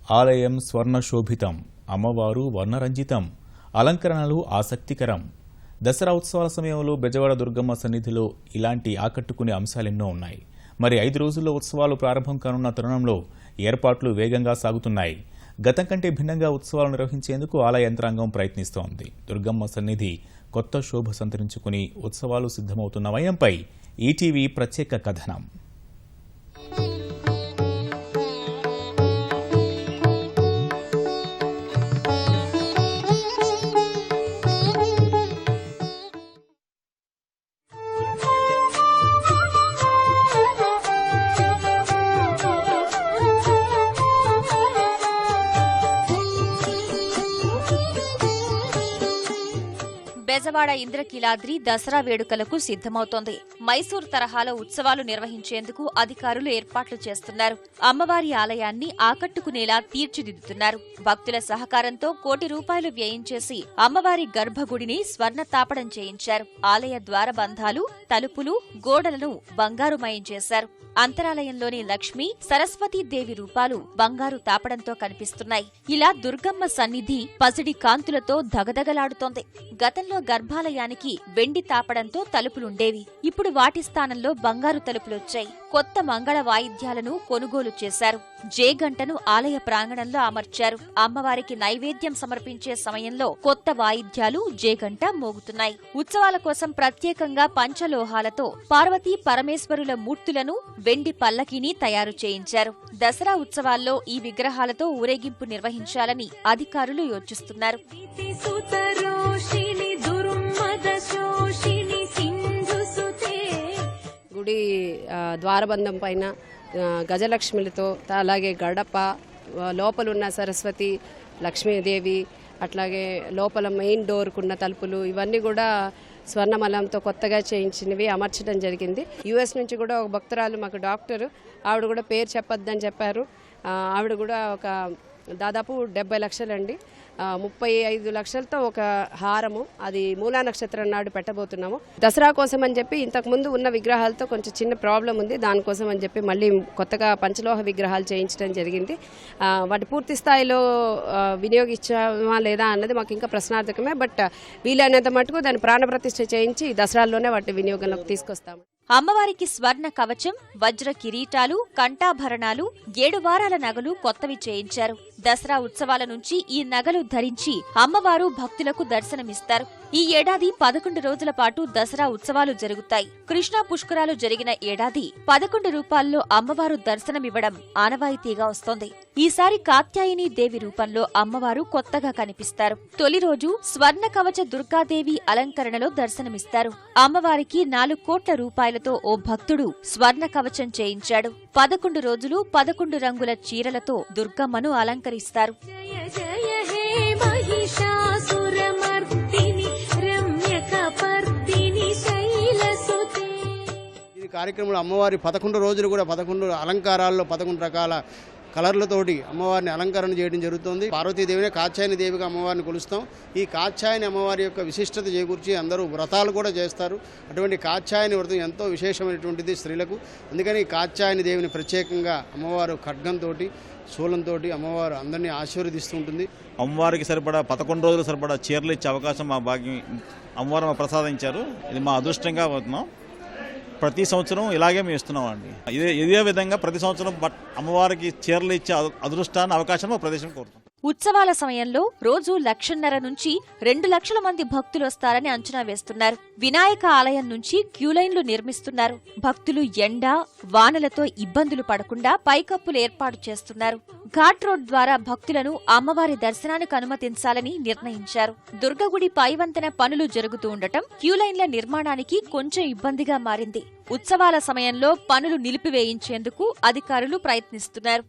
ఆలయం స్వర్ణశోభితం, అమ్మవారు వర్ణరంజితం, అలంకరణలు ఆసక్తికరం. దసరా ఉత్సవాల సమయంలో బెజవాడ దుర్గమ్మ సన్నిధిలో ఇలాంటి ఆకట్టుకునే అంశాలెన్నో ఉన్నాయి. మరి 5 రోజుల్లో ఉత్సవాలు ప్రారంభం కానున్న తరుణంలో ఏర్పాట్లు వేగంగా సాగుతున్నాయి. గతం కంటే భిన్నంగా ఉత్సవాలు నిర్వహించేందుకు ఆలయ యంత్రాంగం ప్రయత్నిస్తోంది. దుర్గమ్మ సన్నిధి కొత్త శోభ సంతరించుకుని ఉత్సవాలు సిద్ధమవుతున్న వయంపై ఈటీవీ ప్రత్యేక కథనం. బెజవాడ ఇంద్రకీలాద్రి దసరా వేడుకలకు సిద్ధమవుతోంది. మైసూర్ తరహాలో ఉత్సవాలు నిర్వహించేందుకు అధికారులు ఏర్పాట్లు చేస్తున్నారు. అమ్మవారి ఆలయాన్ని ఆకట్టుకునేలా తీర్చిదిద్దుతున్నారు. భక్తుల సహకారంతో ₹1,00,00,000 వ్యయం చేసి అమ్మవారి గర్భగుడిని స్వర్ణ తాపడం చేయించారు. ఆలయ ద్వారబంధాలు, తలుపులు, గోడలను బంగారుమయం చేశారు. అంతరాలయంలోని లక్ష్మీ, సరస్వతీదేవి రూపాలు బంగారు తాపడంతో కనిపిస్తున్నాయి. ఇలా దుర్గమ్మ సన్నిధి పసిడి కాంతులతో దగదగలాడుతోంది. గతంలో గర్భాలయానికి వెండి తాపడంతో తలుపులుండేవి. ఇప్పుడు వాటి స్థానంలో బంగారు తలుపులొచ్చాయి. కొత్త మంగళ వాయిద్యాలను కొనుగోలు చేశారు. జేగంటను ఆలయ ప్రాంగణంలో అమర్చారు. అమ్మవారికి నైవేద్యం సమర్పించే సమయంలో కొత్త వాయిద్యాలు, జేగంట మోగుతున్నాయి. ఉత్సవాల కోసం ప్రత్యేకంగా పంచలోహాలతో పార్వతీ పరమేశ్వరుల మూర్తులను, వెండి పల్లకీని తయారు చేయించారు. దసరా ఉత్సవాల్లో ఈ విగ్రహాలతో ఊరేగింపు నిర్వహించాలని అధికారులు యోచిస్తున్నారు. గుడి ద్వారబంధం పైన గజలక్ష్మిలతో, అలాగే గడప, లోపలున్న సరస్వతి లక్ష్మీదేవి, అట్లాగే లోపల మెయిన్ డోర్కున్న తలుపులు, ఇవన్నీ కూడా స్వర్ణమలంతో కొత్తగా చేయించినవి అమర్చడం జరిగింది. యుఎస్ నుంచి కూడా ఒక భక్తురాలు, మాకు డాక్టర్, ఆవిడ కూడా పేరు చెప్పొద్దని చెప్పారు. ఆవిడ కూడా ఒక దాదాపు 70 లక్షలండి, 35 లక్షలతో ఒక హారము, అది మూలా నక్షత్రం నాడు పెట్టబోతున్నాము. దసరా కోసం అని చెప్పి ఇంతకుముందు ఉన్న విగ్రహాలతో కొంచెం చిన్న ప్రాబ్లం ఉంది. దానికోసం అని చెప్పి మళ్ళీ కొత్తగా పంచలోహ విగ్రహాలు చేయించడం జరిగింది. వాటి పూర్తి స్థాయిలో వినియోగించామా లేదా అన్నది మాకు ఇంకా ప్రశ్నార్థకమే. బట్ వీలైనంత మటుకు దాన్ని ప్రాణప్రతిష్ఠ చేయించి దసరాల్లోనే వాటి వినియోగంలోకి తీసుకొస్తాము. అమ్మవారికి స్వర్ణ కవచం, వజ్ర కిరీటాలు, కంఠాభరణాలు, 7 వారాల నగలు కొత్తవి చేయించారు. దసరా ఉత్సవాల నుంచి ఈ నగలు ధరించి అమ్మవారు భక్తులకు దర్శనమిస్తారు. ఈ ఏడాది 11 రోజుల పాటు దసరా ఉత్సవాలు జరుగుతాయి. కృష్ణా పుష్కరాలు జరిగిన ఏడాది 11 రూపాల్లో అమ్మవారు దర్శనమివ్వడం ఆనవాయితీగా వస్తోంది. ఈసారి కాత్యాయని దేవి రూపంలో అమ్మవారు కొత్తగా కనిపిస్తారు. తొలి రోజు స్వర్ణ కవచ దుర్గాదేవి అలంకరణలో దర్శనమిస్తారు. అమ్మవారికి 4 కోట్ల రూపాయలతో ఓ భక్తుడు స్వర్ణ కవచం చేయించాడు. 11 రోజులు 11 రంగుల చీరలతో దుర్గమ్మను అలంకరిస్తారు. ఈ కార్యక్రమంలో అమ్మవారి 11 రోజులు కూడా 11 అలంకారాల్లో 11 రకాల కలర్లతోటి అమ్మవారిని అలంకరణ చేయడం జరుగుతుంది. పార్వతీదేవినే కాత్యాయని దేవిగా అమ్మవారిని కొలుస్తాం. ఈ కాత్యాయని అమ్మవారి యొక్క విశిష్టత చేకూర్చి అందరూ వ్రతాలు కూడా చేస్తారు. అటువంటి కాత్యాయని వ్రతం ఎంతో విశేషమైనటువంటిది స్త్రీలకు. అందుకని ఈ కాత్యాయని దేవిని ప్రత్యేకంగా అమ్మవారు ఖడ్గంతో, శూలంతో అమ్మవారు అందరినీ ఆశీర్వదిస్తూ ఉంటుంది. అమ్మవారికి సరిపడా 11 రోజులు సరిపడా చీరలు ఇచ్చే అవకాశం మా భాగ్యం అమ్మవారు మా ప్రసాదించారు. ఇది మా అదృష్టంగా అవుతున్నాం. ప్రతి సంవత్సరం ఇలాగే మేము ఇస్తున్నాం అండి. ఇదే విధంగా ప్రతి సంవత్సరం అమ్మవారికి చీరలు ఇచ్చే అదృష్టాన్ని అవకాశం మా ప్రదేశం కోరుతాం. ఉత్సవాల సమయంలో రోజు 1,50,000 నుంచి 2 లక్షల మంది భక్తులు వస్తారని అంచనా వేస్తున్నారు. వినాయక ఆలయం నుంచి క్యూలైన్లు నిర్మిస్తున్నారు. భక్తులు ఎండ, వానలతో ఇబ్బందులు పడకుండా పైకప్పులు ఏర్పాటు చేస్తున్నారు. ఘాట్ రోడ్ ద్వారా భక్తులను అమ్మవారి దర్శనానికి అనుమతించాలని నిర్ణయించారు. దుర్గగుడి పైవంతెన పనులు జరుగుతూ ఉండటం క్యూలైన్ల నిర్మాణానికి కొంచెం ఇబ్బందిగా మారింది. ఉత్సవాల సమయంలో పనులు నిలిపివేయించేందుకు అధికారులు ప్రయత్నిస్తున్నారు.